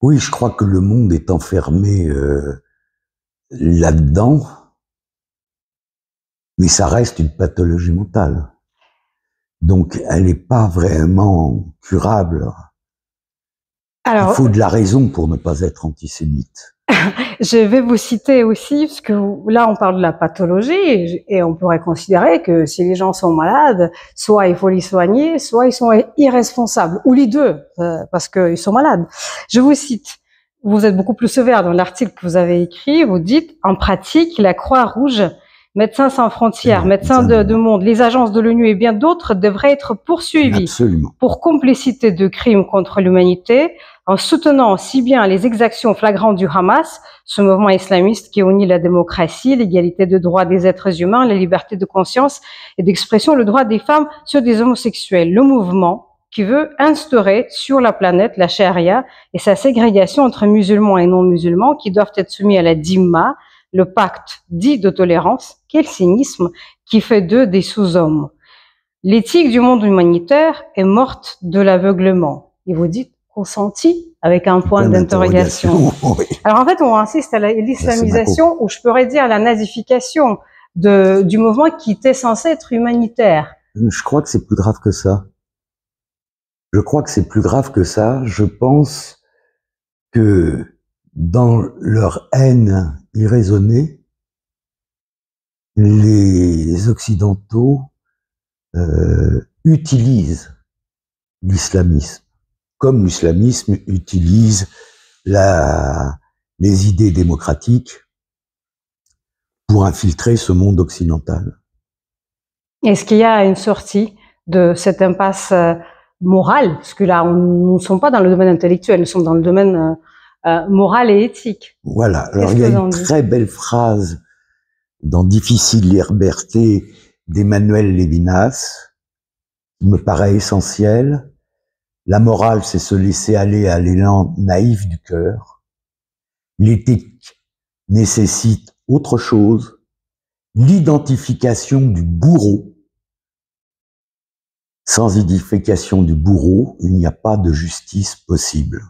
oui, je crois que le monde est enfermé là-dedans, mais ça reste une pathologie mentale. Donc, elle n'est pas vraiment curable. Alors, il faut de la raison pour ne pas être antisémite. Je vais vous citer aussi, parce que là, on parle de la pathologie, et on pourrait considérer que si les gens sont malades, soit il faut les soigner, soit ils sont irresponsables, ou les deux, parce qu'ils sont malades. Je vous cite, vous êtes beaucoup plus sévère dans l'article que vous avez écrit, vous dites, en pratique, la Croix-Rouge, Médecins sans frontières, Médecins du monde, les agences de l'ONU et bien d'autres devraient être poursuivis pour complicité de crimes contre l'humanité en soutenant si bien les exactions flagrantes du Hamas, ce mouvement islamiste qui unit la démocratie, l'égalité de droits des êtres humains, la liberté de conscience et d'expression, le droit des femmes sur des homosexuels. Le mouvement qui veut instaurer sur la planète la charia et sa ségrégation entre musulmans et non-musulmans qui doivent être soumis à la dhimma, le pacte dit de tolérance, quel cynisme, qui fait d'eux des sous-hommes. L'éthique du monde humanitaire est morte de l'aveuglement. Et vous dites consenti avec un point d'interrogation. Oui. Alors en fait, on insiste à l'islamisation, ou je pourrais dire à la nazification du mouvement qui était censé être humanitaire. Je crois que c'est plus grave que ça. Je pense que dans leur haine irraisonnée, les Occidentaux utilisent l'islamisme, comme l'islamisme utilise les idées démocratiques pour infiltrer ce monde occidental. Est-ce qu'il y a une sortie de cette impasse morale? Parce que là, nous ne sommes pas dans le domaine intellectuel, nous sommes dans le domaine moral et éthique. Voilà. Alors, il y a une très belle phrase dans Difficile liberté d'Emmanuel Lévinas, qui me paraît essentielle. La morale, c'est se laisser aller à l'élan naïf du cœur. L'éthique nécessite autre chose, l'identification du bourreau. Sans identification du bourreau, il n'y a pas de justice possible.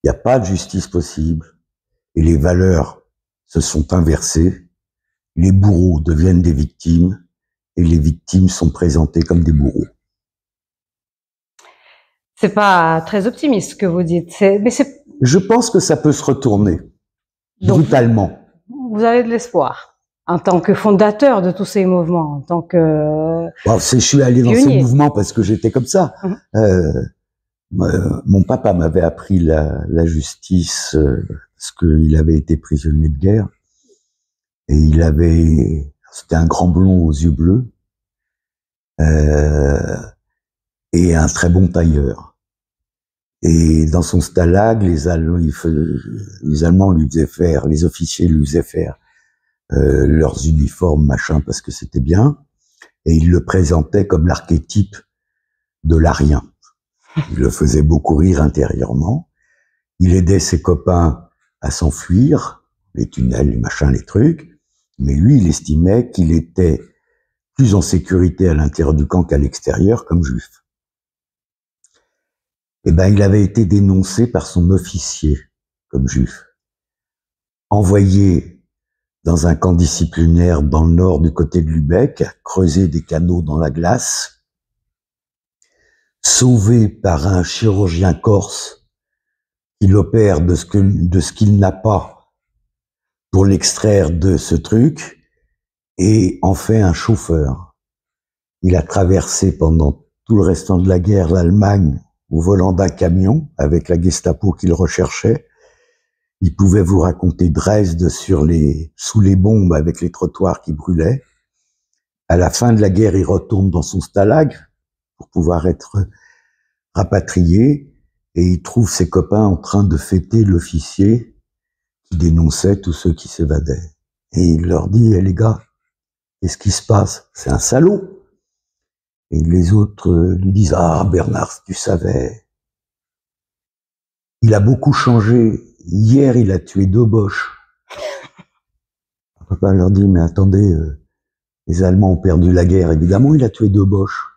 Il n'y a pas de justice possible et les valeurs se sont inversées. Les bourreaux deviennent des victimes et les victimes sont présentées comme des bourreaux. C'est pas très optimiste ce que vous dites. Je pense que ça peut se retourner brutalement. Vous avez de l'espoir en tant que fondateur de tous ces mouvements, en tant que je suis allé dans ces mouvements parce que j'étais comme ça. Mon papa m'avait appris la justice parce qu'il avait été prisonnier de guerre et c'était un grand blond aux yeux bleus et un très bon tailleur. Et dans son stalag, les Allemands lui faisaient faire, les officiers lui faisaient faire leurs uniformes, machin, parce que c'était bien, et ils le présentaient comme l'archétype de l'Arien. Il le faisait beaucoup rire intérieurement. Il aidait ses copains à s'enfuir, les tunnels, les machins, les trucs. Mais lui, il estimait qu'il était plus en sécurité à l'intérieur du camp qu'à l'extérieur, comme juif. Eh ben, il avait été dénoncé par son officier comme juif. Envoyé dans un camp disciplinaire dans le nord du côté de Lübeck, creuser des canaux dans la glace, sauvé par un chirurgien corse qui l'opère de ce qu'il n'a pas pour l'extraire de ce truc, et en fait un chauffeur. Il a traversé pendant tout le restant de la guerre l'Allemagne au volant d'un camion avec la Gestapo qui le recherchait. Il pouvait vous raconter Dresde sous les bombes avec les trottoirs qui brûlaient. À la fin de la guerre, il retourne dans son stalag pour pouvoir être rapatrié et il trouve ses copains en train de fêter l'officier qui dénonçait tous ceux qui s'évadaient. Et il leur dit, les gars, qu'est-ce qui se passe? C'est un salaud. Et les autres lui disent, ah Bernard, tu savais. Il a beaucoup changé. Hier, il a tué 2 Boches. Papa leur dit, mais attendez, les Allemands ont perdu la guerre. Évidemment, il a tué 2 Boches.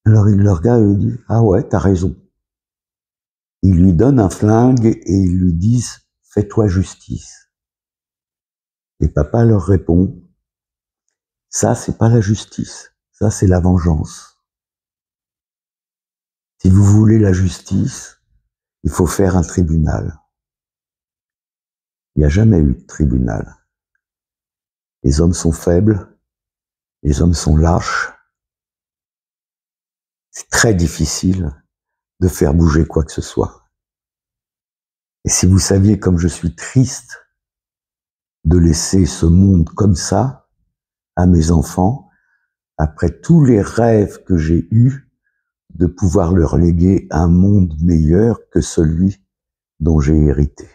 Alors il le regarde et lui dit, ah ouais, t'as raison. Ils lui donnent un flingue et ils lui disent, fais-toi justice. Et papa leur répond, ça c'est pas la justice, ça c'est la vengeance. Si vous voulez la justice, il faut faire un tribunal. Il n'y a jamais eu de tribunal. Les hommes sont faibles, les hommes sont lâches. C'est très difficile de faire bouger quoi que ce soit. Et si vous saviez comme je suis triste de laisser ce monde comme ça à mes enfants, après tous les rêves que j'ai eus de pouvoir leur léguer un monde meilleur que celui dont j'ai hérité.